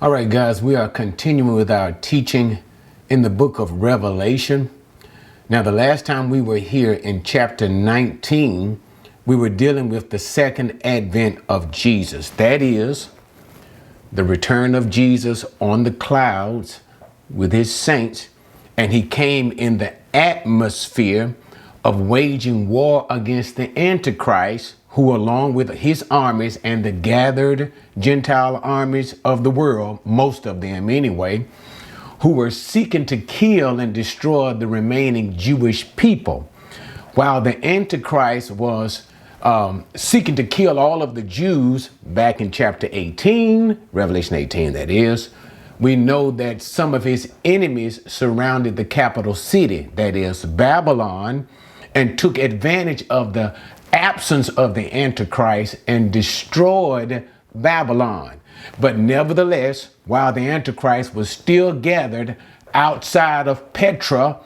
All right, guys, we are continuing with our teaching in the book of Revelation. Now, the last time we were here in chapter 19, we were dealing with the second advent of Jesus. That is the return of Jesus on the clouds with his saints. And he came in the atmosphere of waging war against the Antichrist, who along with his armies and the gathered Gentile armies of the world, most of them anyway, who were seeking to kill and destroy the remaining Jewish people. While the Antichrist was seeking to kill all of the Jews back in chapter 18, Revelation 18 that is, we know that some of his enemies surrounded the capital city, that is Babylon, and took advantage of the absence of the Antichrist and destroyed Babylon. But nevertheless, while the Antichrist was still gathered outside of Petra,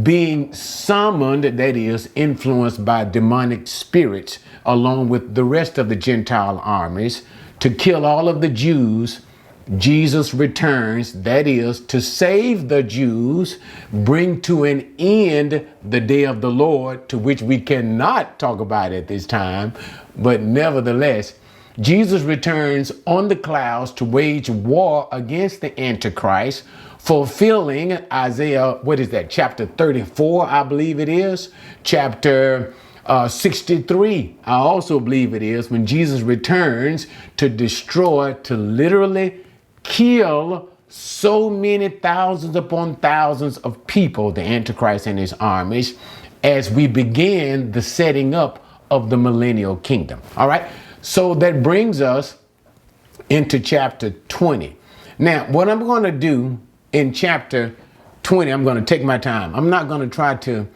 being summoned, that is, influenced by demonic spirits, along with the rest of the Gentile armies, to kill all of the Jews, Jesus returns, that is, to save the Jews, bring to an end the day of the Lord, to which we cannot talk about at this time. But nevertheless, Jesus returns on the clouds to wage war against the Antichrist, fulfilling Isaiah, chapter 34, I believe it is, chapter 63, I also believe it is, when Jesus returns to destroy, to literally kill so many thousands upon thousands of people, the Antichrist and his armies, as we begin the setting up of the millennial kingdom. All right. So that brings us into chapter 20. Now, what I'm going to do in chapter 20, I'm going to take my time. I'm not going to try to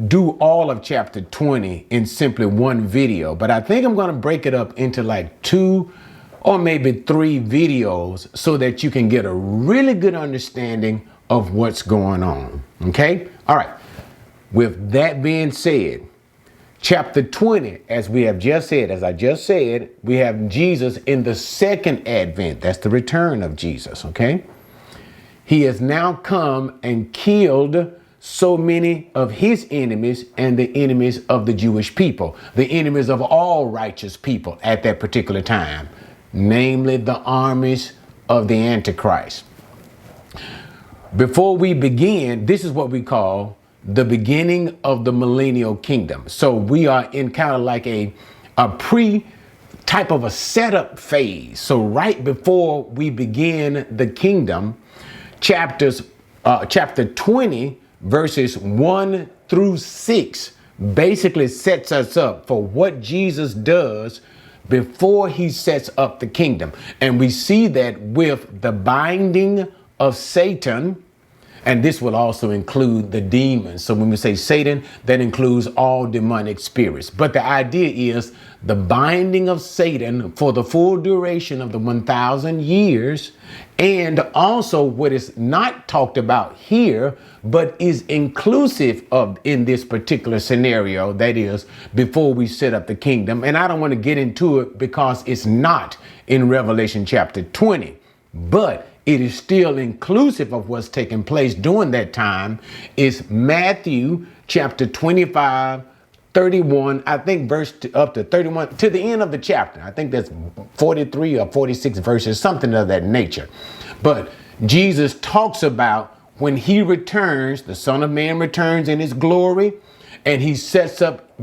do all of chapter 20 in simply one video, but I think I'm going to break it up into like 2 or maybe 3 videos so that you can get a really good understanding of what's going on. Okay? All right. With that being said, chapter 20, as I just said, we have Jesus in the second advent. That's the return of Jesus. Okay? He has now come and killed so many of his enemies and the enemies of the Jewish people, the enemies of all righteous people at that particular time, namely the armies of the Antichrist. Before we begin, this is what we call the beginning of the millennial kingdom. So we are in kind of like a type of a setup phase. So right before we begin the kingdom, chapter 20, verses 1 through 6, basically sets us up for what Jesus does before he sets up the kingdom. And we see that with the binding of Satan, and this will also include the demons. So when we say Satan, that includes all demonic spirits. But the idea is the binding of Satan for the full duration of the 1,000 years. And also what is not talked about here, but is inclusive of in this particular scenario, that is before we set up the kingdom. And I don't want to get into it because it's not in Revelation chapter 20, but it is still inclusive of what's taking place during that time, is Matthew chapter 25, 31, I think up to 31, to the end of the chapter. I think that's 43 or 46 verses, something of that nature. But Jesus talks about when he returns, the Son of Man returns in his glory, and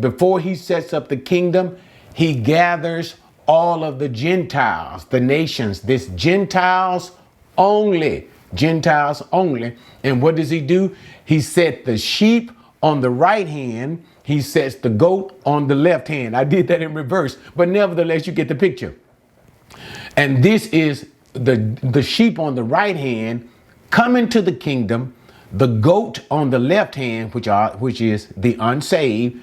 before he sets up the kingdom, he gathers all of the Gentiles, the nations, this Gentiles only. And what does he do? He set the sheep on the right hand. He sets the goat on the left hand. I did that in reverse, but nevertheless, you get the picture. And this is the sheep on the right hand coming to the kingdom. The goat on the left hand, which is the unsaved,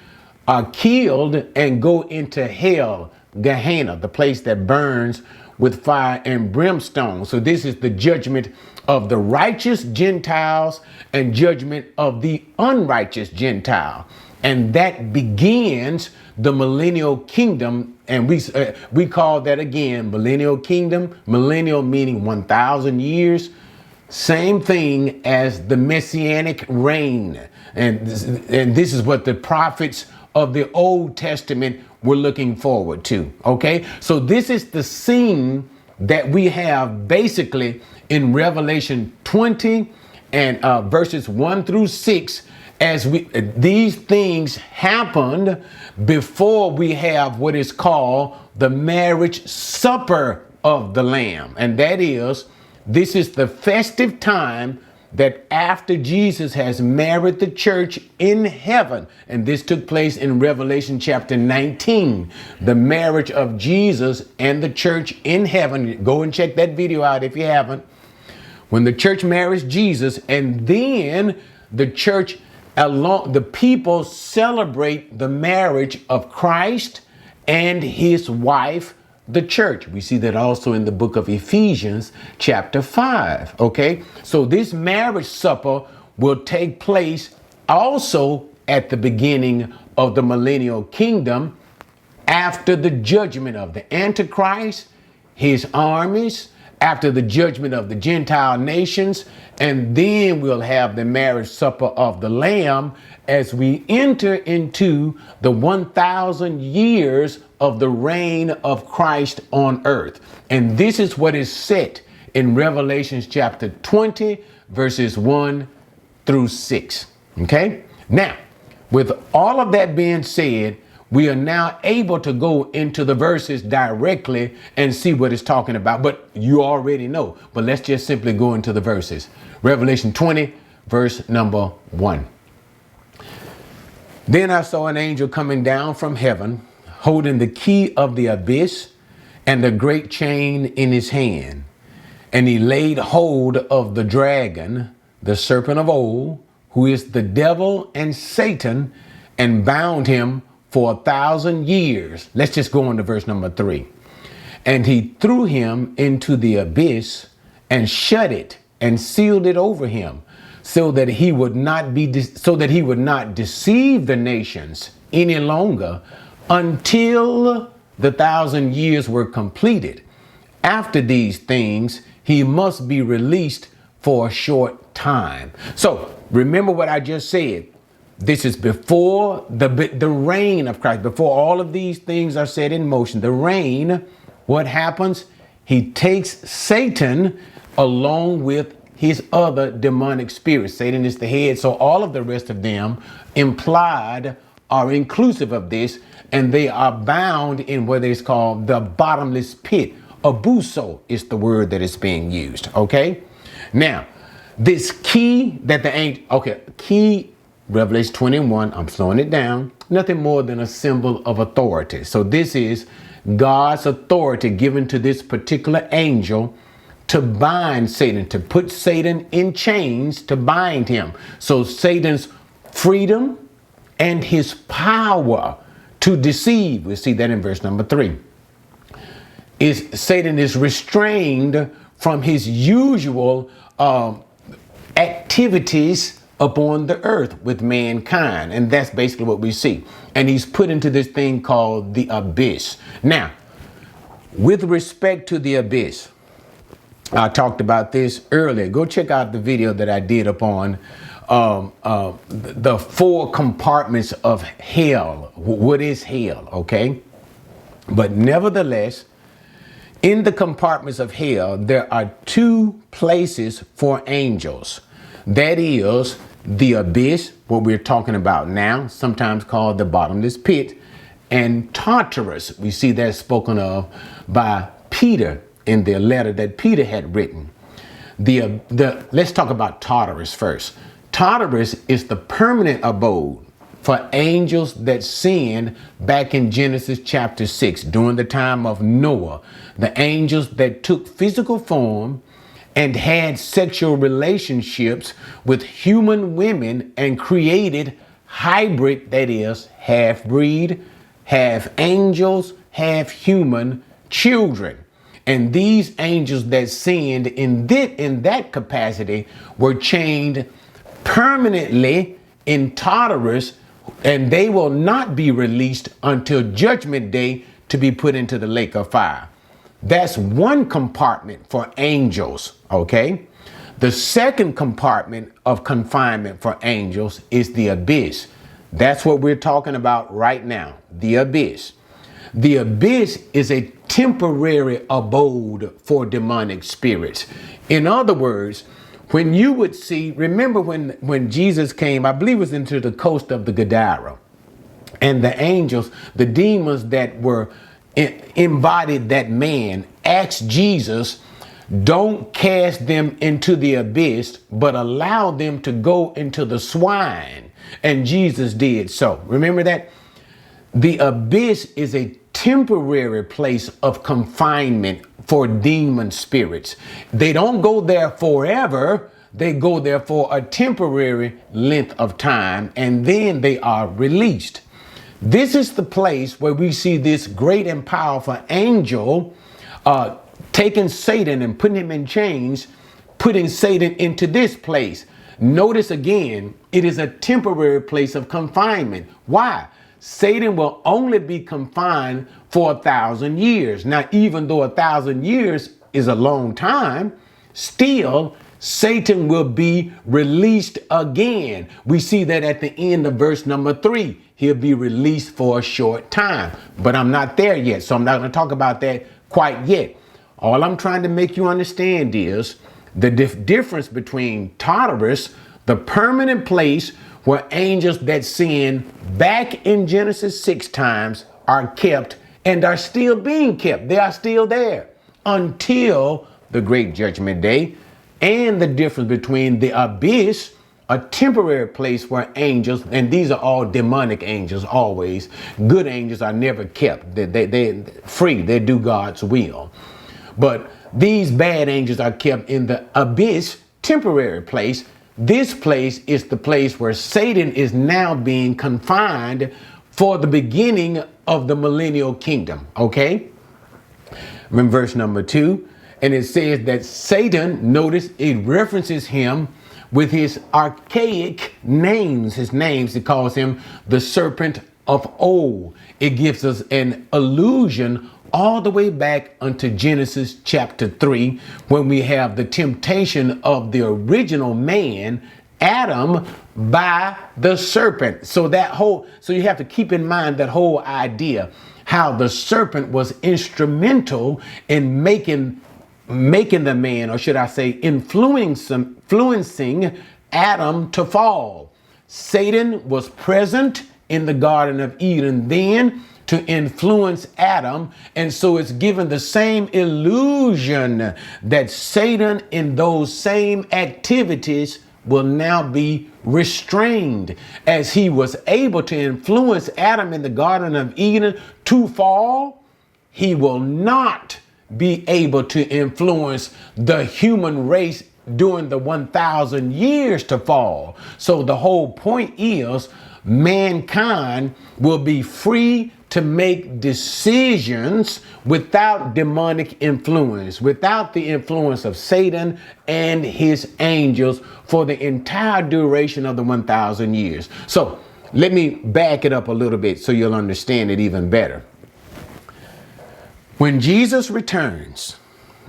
are killed and go into hell, Gehenna, the place that burns with fire and brimstone. So this is the judgment of the righteous Gentiles and judgment of the unrighteous Gentile. And that begins the millennial kingdom. And we call that again, millennial kingdom, millennial meaning 1,000 years. Same thing as the messianic reign. And this is what the prophets of the Old Testament were looking forward to. Okay, so this is the scene that we have basically in Revelation 20 and verses 1 through 6. As these things happened before we have what is called the marriage supper of the Lamb. And that is, this is the festive time that after Jesus has married the church in heaven, and this took place in Revelation chapter 19, the marriage of Jesus and the church in heaven. Go and check that video out if you haven't. When the church marries Jesus, and then the church the people celebrate the marriage of Christ and his wife, the church. We see that also in the book of Ephesians chapter 5. Okay, so this marriage supper will take place also at the beginning of the millennial kingdom, after the judgment of the Antichrist, his armies, after the judgment of the Gentile nations, and then we'll have the marriage supper of the Lamb as we enter into the 1,000 years of the reign of Christ on earth. And this is what is set in Revelation chapter 20, verses 1 through 6. Okay? Now, with all of that being said, we are now able to go into the verses directly and see what it's talking about. But you already know. But let's just simply go into the verses. Revelation 20, verse number 1. Then I saw an angel coming down from heaven, holding the key of the abyss and the great chain in his hand. And he laid hold of the dragon, the serpent of old, who is the devil and Satan, and bound him for 1,000 years. Let's just go on to verse number 3. And he threw him into the abyss and shut it and sealed it over him, so that he would not deceive the nations any longer until the 1,000 years were completed. After these things, he must be released for a short time. So remember what I just said. This is before the reign of Christ, before all of these things are set in motion. The reign, what happens? He takes Satan along with his other demonic spirits. Satan is the head, so all of the rest of them implied are inclusive of this, and they are bound in what is called the bottomless pit. Abuso is the word that is being used. Okay? Now, this key that the angel, key, Revelation 21, I'm slowing it down, nothing more than a symbol of authority. So this is God's authority given to this particular angel to bind Satan, to put Satan in chains, to bind him. So Satan's freedom and his power to deceive, we see that in verse number 3, is Satan is restrained from his usual activities upon the earth with mankind. And that's basically what we see. And he's put into this thing called the abyss. Now, with respect to the abyss, I talked about this earlier. Go check out the video that I did upon the 4 compartments of hell. What is hell? Okay. But nevertheless, in the compartments of hell, there are 2 places for angels. That is the abyss, what we're talking about now, sometimes called the bottomless pit, and Tartarus. We see that spoken of by Peter in the letter that Peter had written. Let's talk about Tartarus first. Tartarus is the permanent abode for angels that sinned back in Genesis chapter 6 during the time of Noah. The angels that took physical form and had sexual relationships with human women and created hybrid, that is, half-breed, half angels, half human children. And these angels that sinned in that capacity were chained permanently in Tartarus and they will not be released until judgment day to be put into the lake of fire. That's one compartment for angels, okay? The second compartment of confinement for angels is the abyss. That's what we're talking about right now, the abyss. The abyss is a temporary abode for demonic spirits. In other words, when you would see, remember when Jesus came, I believe it was into the coast of the Gadara, and the angels, the demons that were embodied that man, asked Jesus, don't cast them into the abyss, but allow them to go into the swine. And Jesus did so. Remember that? The abyss is a temporary place of confinement for demon spirits. They don't go there forever. They go there for a temporary length of time, and then they are released. This is the place where we see this great and powerful angel taking Satan and putting him in chains, putting Satan into this place. Notice again, it is a temporary place of confinement. Why? Satan will only be confined for 1,000 years. Now, even though 1,000 years is a long time, still Satan will be released again. We see that at the end of verse number 3. He'll be released for a short time. But I'm not there yet, so I'm not going to talk about that quite yet. All I'm trying to make you understand is the difference between Tartarus, the permanent place where angels that sin back in Genesis 6 times are kept and are still being kept. They are still there until the great judgment day. And the difference between the abyss, a temporary place where angels, and these are all demonic angels always, good angels are never kept. They're free. They do God's will. But these bad angels are kept in the abyss, temporary place. This place is the place where Satan is now being confined for the beginning of the millennial kingdom. Okay? Remember verse number 2. And it says that Satan, notice it references him with his archaic names. His names, it calls him the serpent of old. It gives us an allusion all the way back unto Genesis chapter 3, when we have the temptation of the original man, Adam, by the serpent. So you have to keep in mind that whole idea, how the serpent was instrumental in making the man, or should I say influencing Adam to fall. Satan was present in the Garden of Eden then to influence Adam. And so it's given the same illusion that Satan in those same activities will now be restrained, as he was able to influence Adam in the Garden of Eden to fall. He will not be able to influence the human race during the 1,000 years to fall. So the whole point is mankind will be free to make decisions without demonic influence, without the influence of Satan and his angels for the entire duration of the 1,000 years. So let me back it up a little bit so you'll understand it even better. When Jesus returns,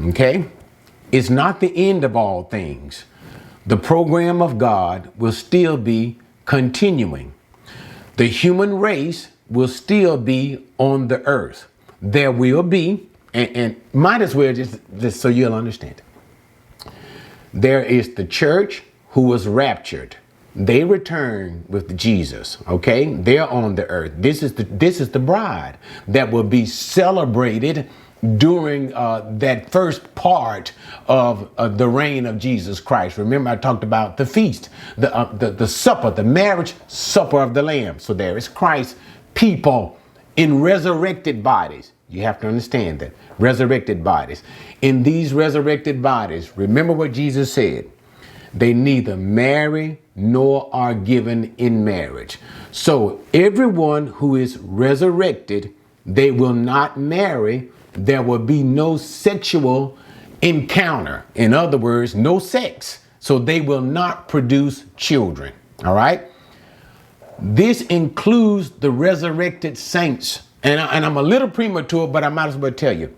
okay, it's not the end of all things. The program of God will still be continuing. The human race will still be on the earth. There will be, and might as well just so you'll understand. There is the church who was raptured. They return with Jesus. Okay, they're on the earth. This is the bride that will be celebrated during that first part of the reign of Jesus Christ. Remember, I talked about the feast, the supper, the marriage supper of the Lamb. So there is Christ's people in resurrected bodies. You have to understand that. Resurrected bodies. In these resurrected bodies, remember what Jesus said. They neither marry nor are given in marriage. So everyone who is resurrected, they will not marry. There will be no sexual encounter. In other words, no sex. So they will not produce children. All right. This includes the resurrected saints. And I'm a little premature, but I might as well tell you.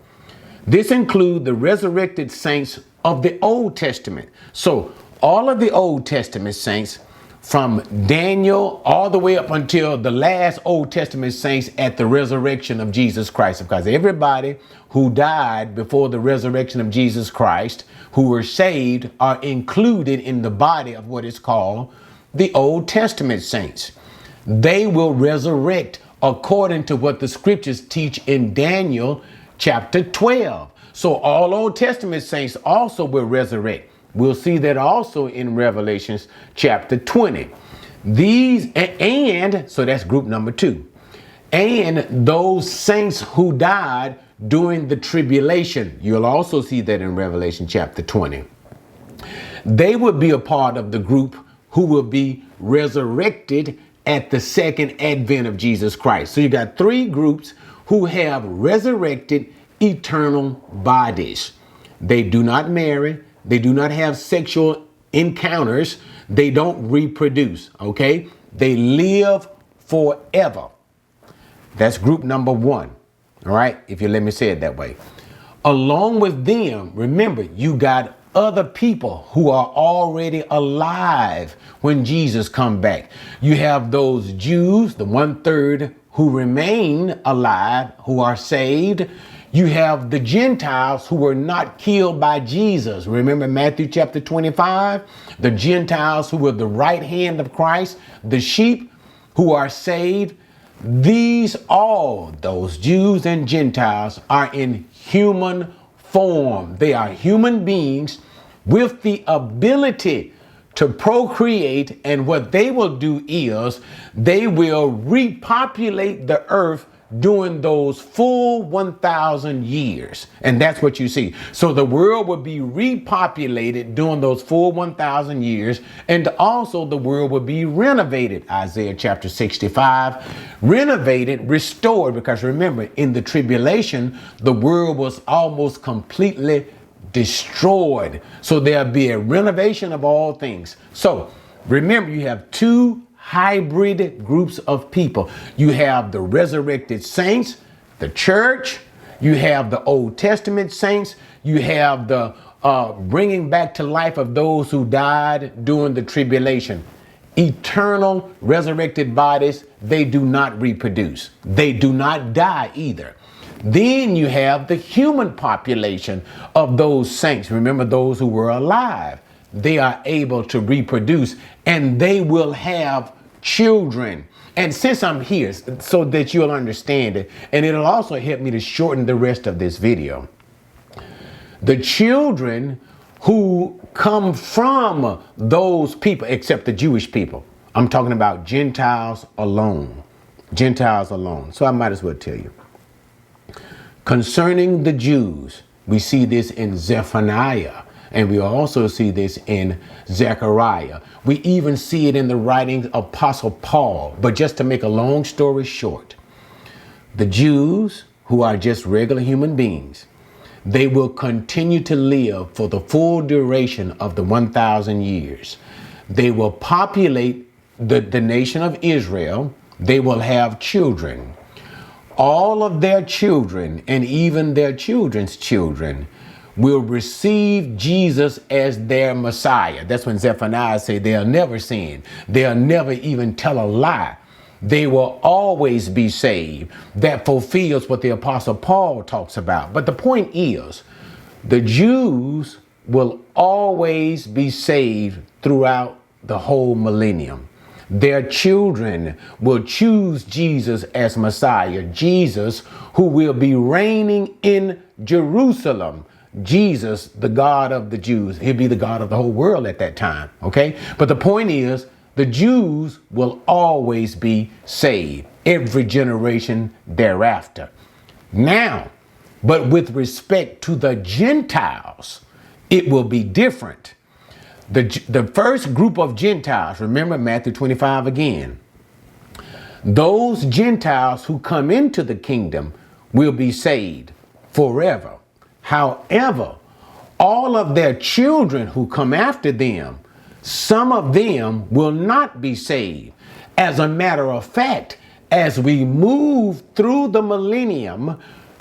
This includes the resurrected saints of the Old Testament. So all of the Old Testament saints, from Daniel all the way up until the last Old Testament saints at the resurrection of Jesus Christ. Because everybody who died before the resurrection of Jesus Christ, who were saved, are included in the body of what is called the Old Testament saints. They will resurrect according to what the scriptures teach in Daniel chapter 12. So all Old Testament saints also will resurrect. We'll see that also in Revelations chapter 20. So that's group number 2. And those saints who died during the tribulation, you'll also see that in Revelation chapter 20. They will be a part of the group who will be resurrected at the second advent of Jesus Christ. So you got 3 groups who have resurrected eternal bodies. They do not marry. They do not have sexual encounters. They don't reproduce. Okay. They live forever. That's group number 1. All right. If you let me say it that way. Along with them, remember, you got other people who are already alive when Jesus come back. You have those Jews, the 1/3 who remain alive, who are saved. You have the Gentiles who were not killed by Jesus. Remember Matthew chapter 25, the Gentiles who were the right hand of Christ, the sheep who are saved. Those Jews and Gentiles are in human form. They are human beings with the ability to procreate. And what they will do is they will repopulate the earth during those full 1,000 years. And that's what you see. So the world will be repopulated during those full 1,000 years. And also the world will be renovated. Isaiah chapter 65, renovated, restored. Because remember, in the tribulation, the world was almost completely destroyed. So there'll be a renovation of all things. So remember, you have 2 hybrid groups of people. You have the resurrected saints, the church. You have the Old Testament saints. You have the bringing back to life of those who died during the tribulation. Eternal resurrected bodies, they do not reproduce. They do not die either. Then you have the human population of those saints. Remember, those who were alive. They are able to reproduce, and they will have children. And since I'm here, so that you'll understand it, and it'll also help me to shorten the rest of this video. The children who come from those people, except the Jewish people, I'm talking about Gentiles alone. Gentiles alone. So I might as well tell you. Concerning the Jews, we see this in Zephaniah. And we also see this in Zechariah. We even see it in the writings of Apostle Paul. But just to make a long story short, the Jews, who are just regular human beings, they will continue to live for the full duration of the 1,000 years. They will populate the nation of Israel. They will have children. All of their children, and even their children's children, will receive Jesus as their Messiah. That's when Zephaniah say they'll never sin. They'll never even tell a lie. They will always be saved. That fulfills what the Apostle Paul talks about. But the point is, the Jews will always be saved throughout the whole millennium. Their children will choose Jesus as Messiah. Jesus, who will be reigning in Jerusalem. Jesus, the God of the Jews. He'll be the God of the whole world at that time. Okay. But the point is, the Jews will always be saved every generation thereafter. Now, but with respect to the Gentiles, it will be different. The first group of Gentiles, remember Matthew 25 again, those Gentiles who come into the kingdom will be saved forever. However, all of their children who come after them, some of them will not be saved. As a matter of fact, as we move through the millennium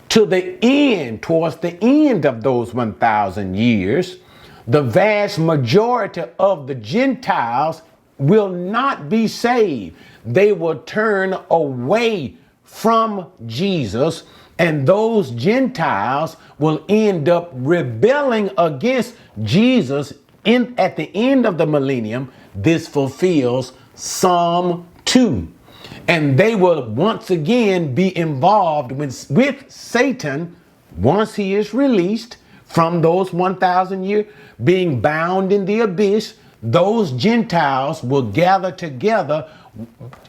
to the end, towards the end of those 1,000 years, the vast majority of the Gentiles will not be saved. They will turn away from Jesus, and those Gentiles will end up rebelling against Jesus at the end of the millennium. This fulfills Psalm 2. And they will once again be involved with Satan once he is released from those 1,000 years, being bound in the abyss. Those Gentiles will gather together,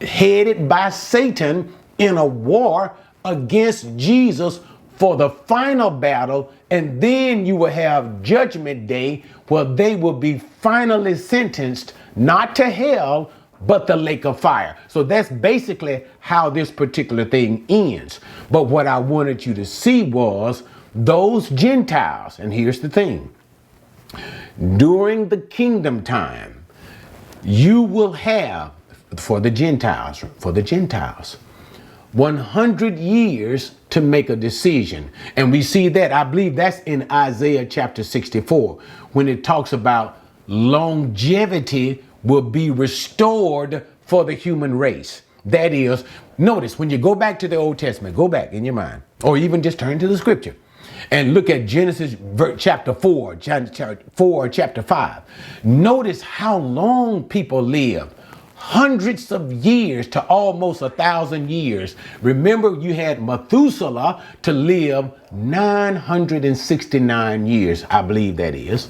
headed by Satan, in a war against Jesus for the final battle. And then you will have Judgment Day, where they will be finally sentenced not to hell, but the lake of fire. So that's basically how this particular thing ends. But what I wanted you to see was those Gentiles. And here's the thing. During the kingdom time, you will have, for the Gentiles, 100 years to make a decision. And we see that, I believe that's in Isaiah chapter 64, when it talks about longevity will be restored for the human race. That is, notice when you go back to the Old Testament, go back in your mind, or even just turn to the scripture and look at Genesis chapter 4, chapter 5. Notice how long people live. Hundreds of years to almost 1,000 years. Remember, you had Methuselah to live 969 years, I believe that is.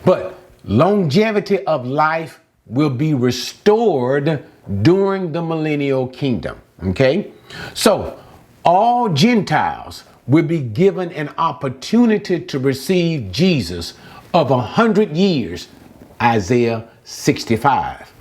But longevity of life will be restored during the millennial kingdom. Okay? So all Gentiles will be given an opportunity to receive Jesus of 100 years, Isaiah 65.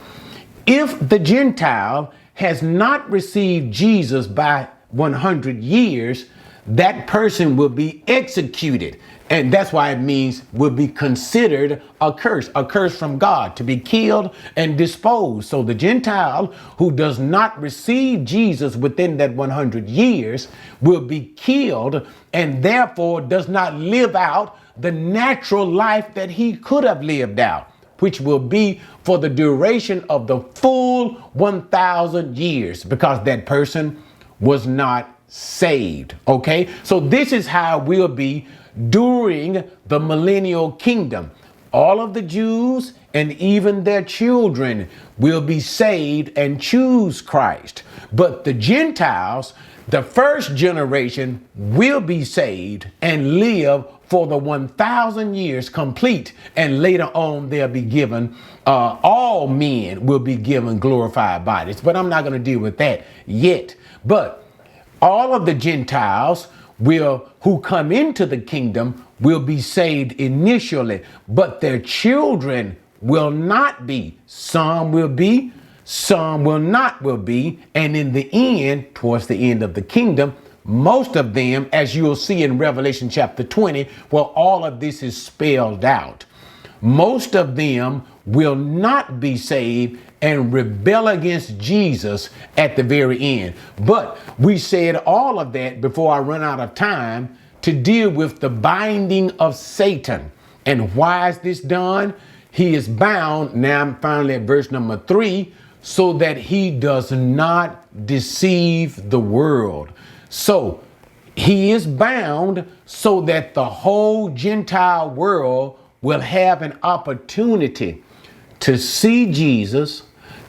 If the Gentile has not received Jesus by 100 years, that person will be executed. And that's why it means will be considered a curse from God, to be killed and disposed. So the Gentile who does not receive Jesus within that 100 years will be killed, and therefore does not live out the natural life that he could have lived out, which will be for the duration of the full 1,000 years, because that person was not saved. Okay, so this is how it will be during the millennial kingdom. All of the Jews and even their children will be saved and choose Christ. But the Gentiles, the first generation, will be saved and live for the 1,000 years complete. And later on, they'll be given, all men will be given glorified bodies. But I'm not going to deal with that yet. But all of the Gentiles who come into the kingdom will be saved initially, but their children will not be. Some will be, some will not be. And in the end, towards the end of the kingdom, most of them, as you'll see in Revelation chapter 20, where all of this is spelled out, most of them will not be saved and rebel against Jesus at the very end. But we said all of that before I run out of time to deal with the binding of Satan. And why is this done? He is bound, now I'm finally at verse number 3, so that he does not deceive the world. So he is bound so that the whole Gentile world will have an opportunity to see Jesus,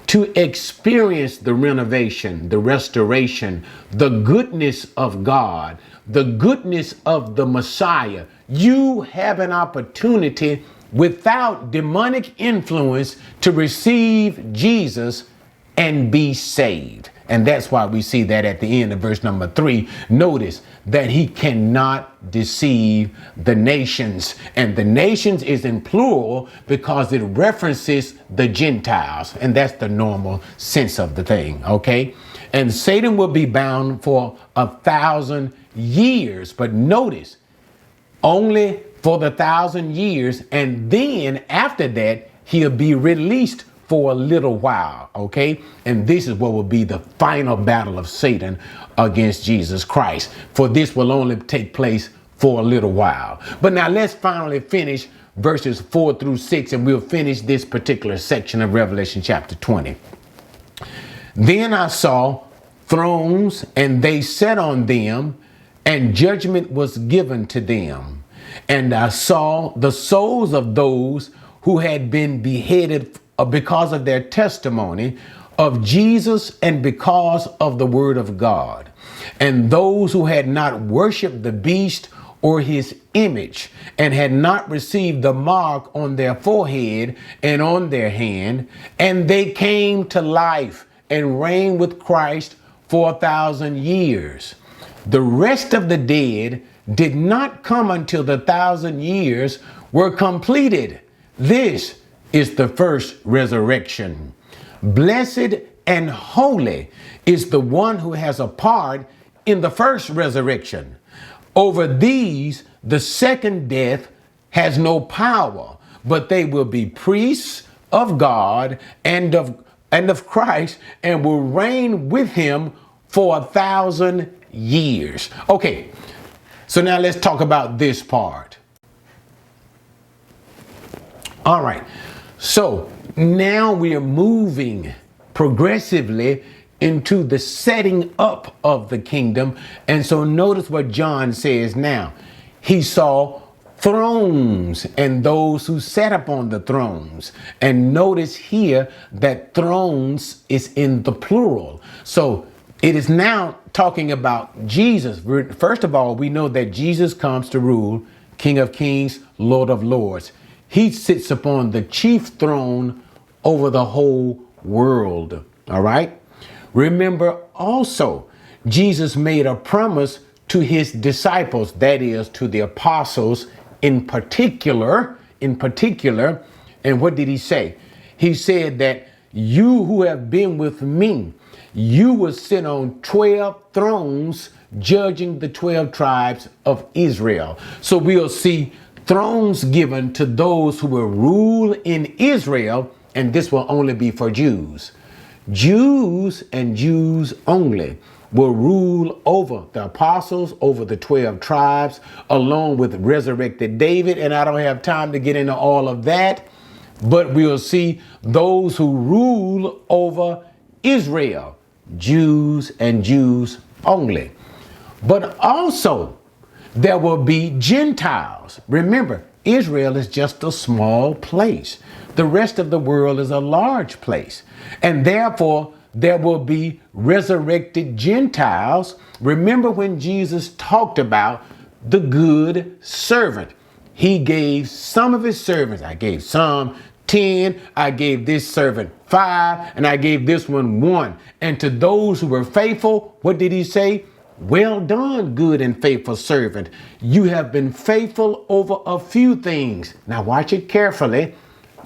to experience the renovation, the restoration, the goodness of God, the goodness of the Messiah. You have an opportunity without demonic influence to receive Jesus and be saved. And that's why we see that at the end of verse number 3. Notice that he cannot deceive the nations. And the nations is in plural because it references the Gentiles. And that's the normal sense of the thing. Okay. And Satan will be bound for 1,000 years. But notice, only for the 1,000 years. And then after that, he'll be released for a little while, okay? And this is what will be the final battle of Satan against Jesus Christ. For this will only take place for a little while. But now let's finally finish verses 4 through 6, and we'll finish this particular section of Revelation chapter 20. Then I saw thrones, and they sat on them, and judgment was given to them. And I saw the souls of those who had been beheaded because of their testimony of Jesus and because of the word of God, and those who had not worshiped the beast or his image, and had not received the mark on their forehead and on their hand, and they came to life and reigned with Christ for 1,000 years. The rest of the dead did not come until the 1,000 years were completed. This is the first resurrection. Blessed and holy is the one who has a part in the first resurrection. Over these, the second death has no power, but they will be priests of God and of Christ, and will reign with him for 1,000 years. Okay, so now let's talk about this part. All right, so now we are moving progressively into the setting up of the kingdom. And so notice what John says now. He saw thrones and those who sat upon the thrones. And notice here that thrones is in the plural. So it is now talking about Jesus. First of all, we know that Jesus comes to rule, King of Kings, Lord of Lords. He sits upon the chief throne over the whole world. All right. Remember also, Jesus made a promise to his disciples, that is, to the apostles in particular. And what did he say? He said that you who have been with me, you will sit on 12 thrones judging the 12 tribes of Israel. So we'll see thrones given to those who will rule in Israel, and this will only be for Jews. Jews and Jews only will rule over the apostles, over the 12 tribes, along with resurrected David. And I don't have time to get into all of that, but we'll see those who rule over Israel, Jews and Jews only. But also there will be Gentiles. Remember, Israel is just a small place. The rest of the world is a large place. And therefore, there will be resurrected Gentiles. Remember when Jesus talked about the good servant. He gave some of his servants. I gave some 10. I gave this servant 5. And I gave this one 1. And to those who were faithful, what did he say? Well done, good and faithful servant. You have been faithful over a few things. Now watch it carefully.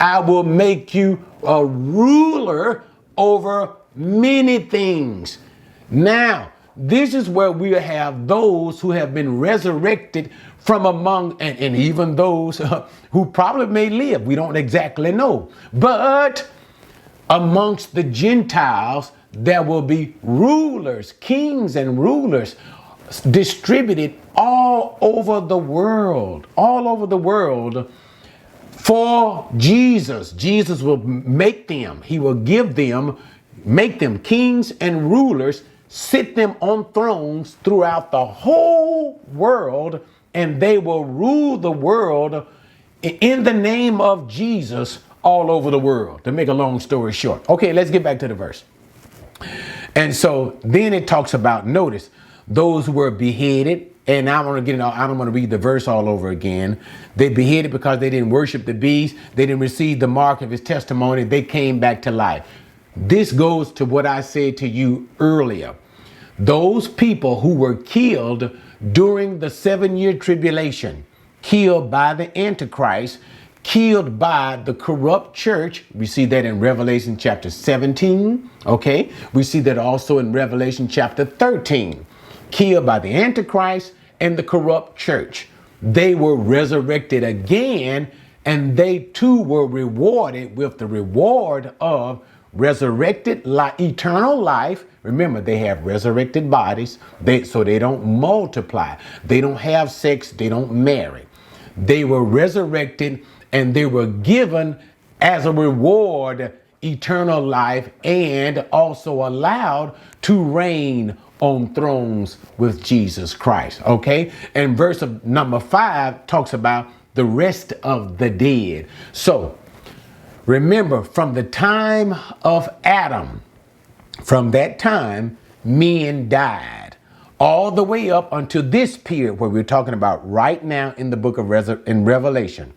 I will make you a ruler over many things. Now, this is where we have those who have been resurrected from among, and even those who probably may live. We don't exactly know. But amongst the Gentiles, there will be rulers, kings and rulers distributed all over the world, for Jesus. Jesus will make them, he will give them, make them kings and rulers, sit them on thrones throughout the whole world, and they will rule the world in the name of Jesus all over the world, to make a long story short. Okay, let's get back to the verse. And so then it talks about, notice, those who were beheaded. And I want to get I don't want to read the verse all over again. They beheaded because they didn't worship the beast. They didn't receive the mark of his testimony. They came back to life. This goes to what I said to you earlier. Those people who were killed during the 7-year tribulation, killed by the Antichrist, killed by the corrupt church. We see that in Revelation chapter 17. Okay. We see that also in Revelation chapter 13. Killed by the Antichrist and the corrupt church. They were resurrected again and they too were rewarded with the reward of resurrected eternal life. Remember, they have resurrected bodies, so they don't multiply, they don't have sex, they don't marry. They were resurrected and they were given as a reward eternal life, and also allowed to reign on thrones with Jesus Christ. Okay, and verse of number 5 talks about the rest of the dead. So remember, from the time of Adam, from that time, men died, all the way up until this period where we're talking about right now in the book of Revelation.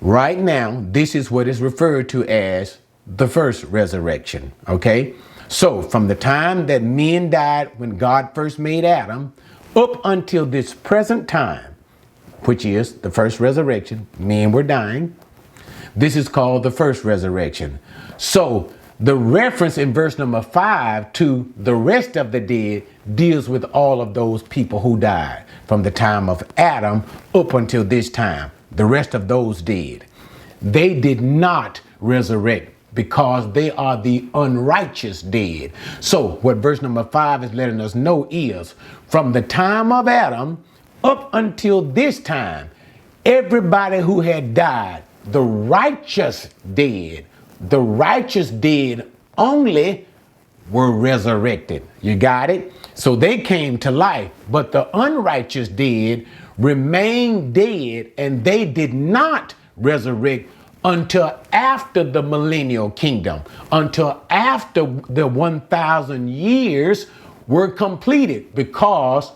Right now, this is what is referred to as the first resurrection. Okay, so from the time that men died when God first made Adam, up until this present time, which is the first resurrection, men were dying. This is called the first resurrection. So the reference in verse number 5 to the rest of the dead deals with all of those people who died from the time of Adam up until this time. The rest of those dead, they did not resurrect because they are the unrighteous dead. So what verse number 5 is letting us know is, from the time of Adam up until this time, everybody who had died, the righteous dead only were resurrected. You got it? So they came to life, but the unrighteous dead remained dead, and they did not resurrect until after the millennial kingdom, until after the 1,000 years were completed, because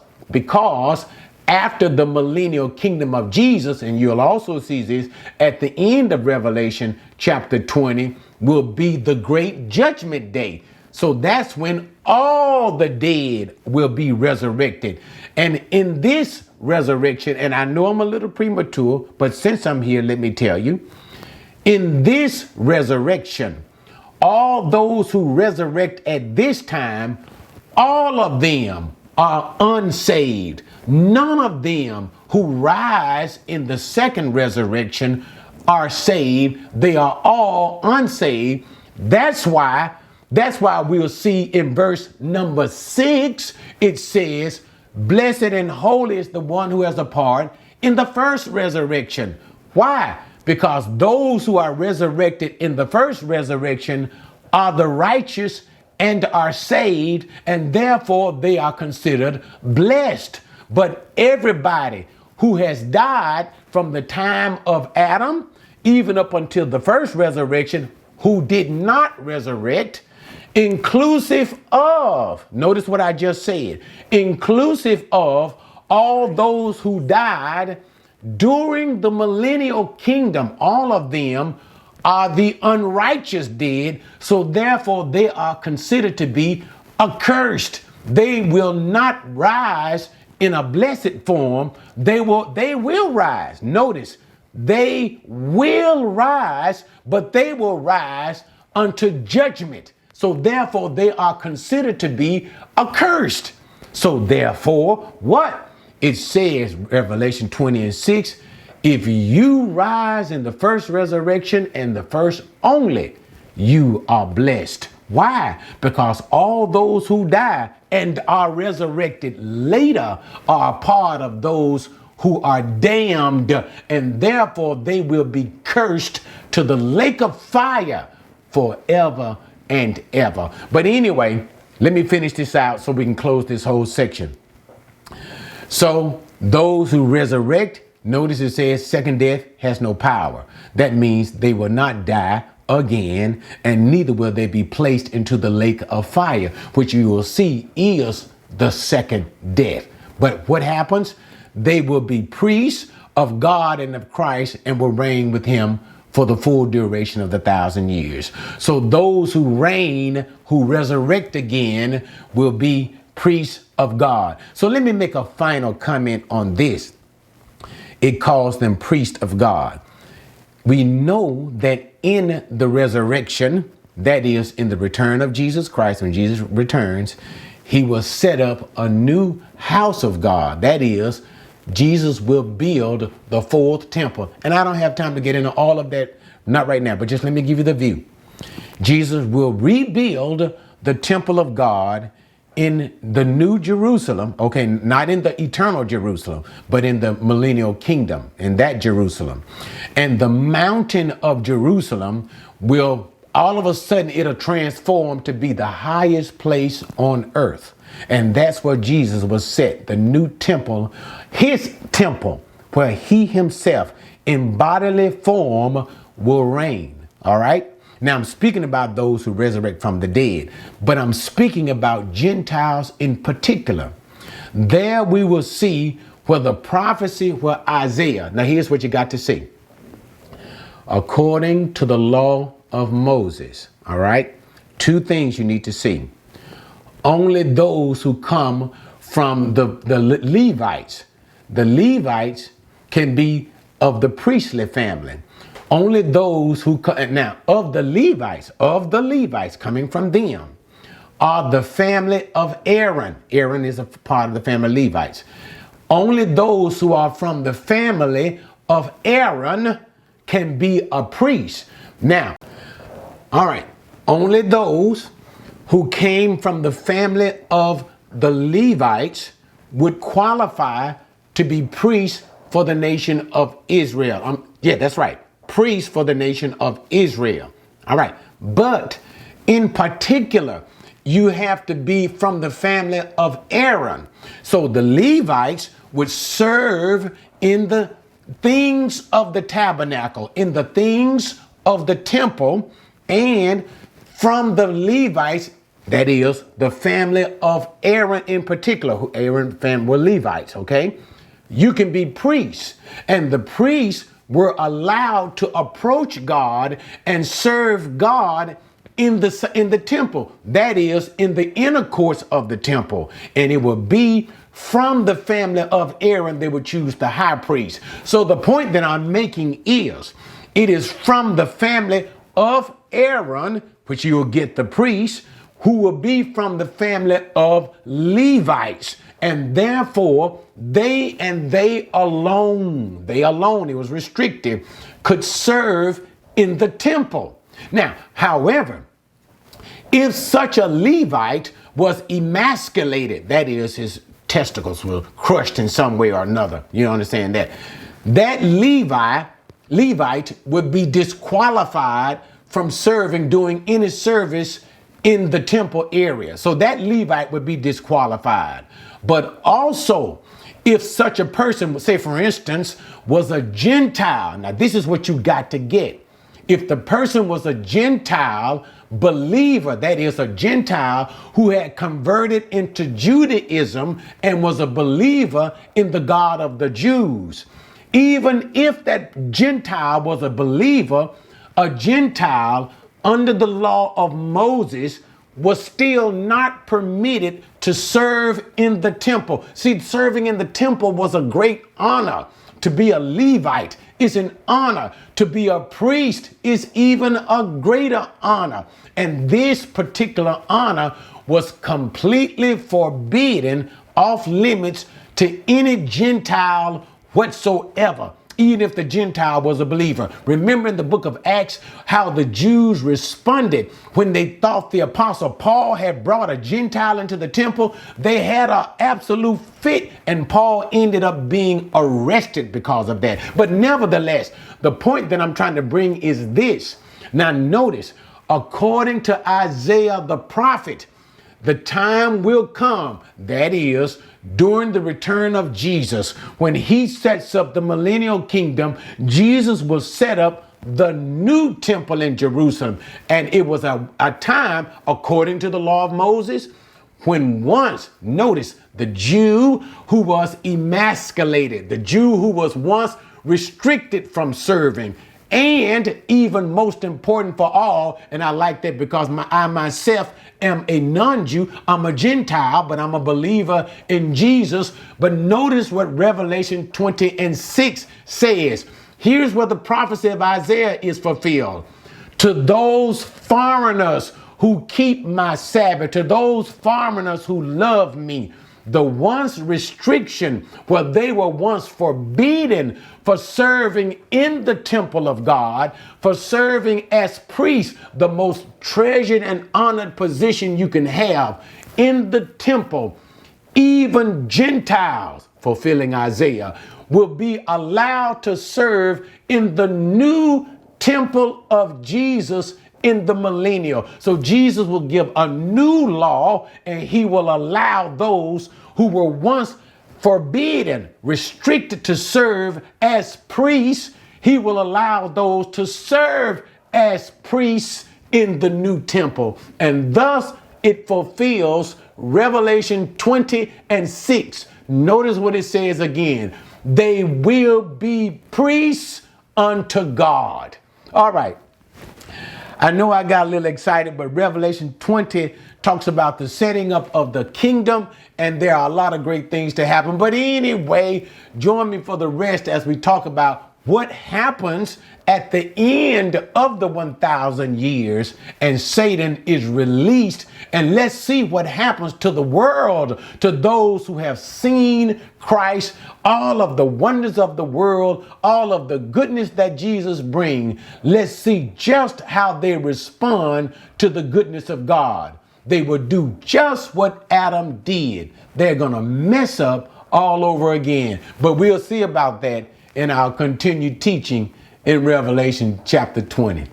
after the millennial kingdom of Jesus, and you'll also see this at the end of Revelation chapter 20, will be the great judgment day. So that's when all the dead will be resurrected. And in this resurrection, and I know I'm a little premature, but since I'm here, let me tell you, in this resurrection, all those who resurrect at this time, all of them are unsaved. None of them who rise in the second resurrection are saved. They are all unsaved. That's why we'll see in verse number 6, it says, blessed and holy is the one who has a part in the first resurrection. Why? Because those who are resurrected in the first resurrection are the righteous and are saved, and therefore they are considered blessed. But everybody who has died from the time of Adam, even up until the first resurrection, who did not resurrect, inclusive of, notice what I just said, inclusive of all those who died during the millennial kingdom, all of them are the unrighteous dead. So therefore they are considered to be accursed. They will not rise in a blessed form. They will rise. Notice, they will rise, but they will rise unto judgment. So therefore they are considered to be accursed. So therefore, what? It says, Revelation 20:6, if you rise in the first resurrection and the first only, you are blessed. Why? Because all those who die and are resurrected later are part of those who are damned, and therefore they will be cursed to the lake of fire forever and ever. But anyway, let me finish this out so we can close this whole section. So those who resurrect, notice it says second death has no power. That means they will not die again, and neither will they be placed into the lake of fire, which you will see is the second death. But what happens? They will be priests of God and of Christ and will reign with him for the full duration of the 1,000 years. So those who reign, who resurrect again, will be priests of God. So let me make a final comment on this. It calls them priests of God. We know that in the resurrection, that is in the return of Jesus Christ, when Jesus returns, he will set up a new house of God. That is, Jesus will build the fourth temple. And I don't have time to get into all of that, not right now, but just let me give you the view. Jesus will rebuild the temple of God in the New Jerusalem, okay, not in the eternal Jerusalem, but in the millennial kingdom, in that Jerusalem. And the mountain of Jerusalem will, all of a sudden, it'll transform to be the highest place on earth. And that's where Jesus was set, the new temple, his temple, where he himself in bodily form will reign. All right. Now I'm speaking about those who resurrect from the dead, but I'm speaking about Gentiles in particular. There we will see where the prophecy, where Isaiah, now here's what you got to see. According to the law of Moses, all right, two things you need to see. Only those who come from the Levites. The Levites can be of the priestly family. Only those who come, now of the Levites coming from them are the family of Aaron. Aaron is a part of the family of Levites. Only those who are from the family of Aaron can be a priest. Now, all right, only those who came from the family of the Levites would qualify to be priests for the nation of Israel. Yeah, that's right. Priests for the nation of Israel. All right. But in particular, you have to be from the family of Aaron. So the Levites would serve in the things of the tabernacle, in the things of the temple, and from the Levites, that is the family of Aaron in particular, who Aaron family were Levites, okay? You can be priests, and the priests were allowed to approach God and serve God in the temple, that is in the inner courts of the temple. And it would be from the family of Aaron they would choose the high priest. So the point that I'm making is, it is from the family of Aaron, which you will get the priest, who will be from the family of Levites. And therefore, they alone, it was restricted, could serve in the temple. Now, however, if such a Levite was emasculated, that is, his testicles were crushed in some way or another, you understand that, that Levite would be disqualified from doing any service in the temple area. So that Levite would be disqualified. But also, if such a person, say for instance, was a Gentile, now this is what you got to get. If the person was a Gentile believer, that is a Gentile who had converted into Judaism and was a believer in the God of the Jews, even if that Gentile was a believer, a Gentile under the law of Moses was still not permitted to serve in the temple. See, serving in the temple was a great honor. To be a Levite is an honor. To be a priest is even a greater honor. And this particular honor was completely forbidden, off limits to any Gentile whatsoever, even if the Gentile was a believer. Remember in the book of Acts how the Jews responded when they thought the apostle Paul had brought a Gentile into the temple. They had an absolute fit, and Paul ended up being arrested because of that. But nevertheless, the point that I'm trying to bring is this. Now notice, according to Isaiah the prophet, the time will come, that is, during the return of Jesus, when he sets up the millennial kingdom, Jesus will set up the new temple in Jerusalem. And it was a time, according to the law of Moses, when once, notice, the Jew who was emasculated, the Jew who was once restricted from serving, and even most important for all, and I like that because I myself am a non-Jew, I'm a Gentile, but I'm a believer in Jesus. But notice what Revelation 20:6 says. Here's where the prophecy of Isaiah is fulfilled. To those foreigners who keep my Sabbath, to those foreigners who love me, the once restriction where they were once forbidden for serving in the temple of God, for serving as priests, the most treasured and honored position you can have in the temple. Even Gentiles, fulfilling Isaiah, will be allowed to serve in the new temple of Jesus in the millennial. So Jesus will give a new law, and he will allow those who were once forbidden, restricted to serve as priests, he will allow those to serve as priests in the new temple. And thus it fulfills Revelation 20:6. Notice what it says again. They will be priests unto God. All right. I know I got a little excited, but Revelation 20 talks about the setting up of the kingdom, and there are a lot of great things to happen. But anyway, join me for the rest as we talk about what happens at the end of the 1,000 years and Satan is released. And let's see what happens to the world, to those who have seen Christ, all of the wonders of the world, all of the goodness that Jesus brings. Let's see just how they respond to the goodness of God. They will do just what Adam did. They're going to mess up all over again. But we'll see about that in our continued teaching in Revelation chapter 20.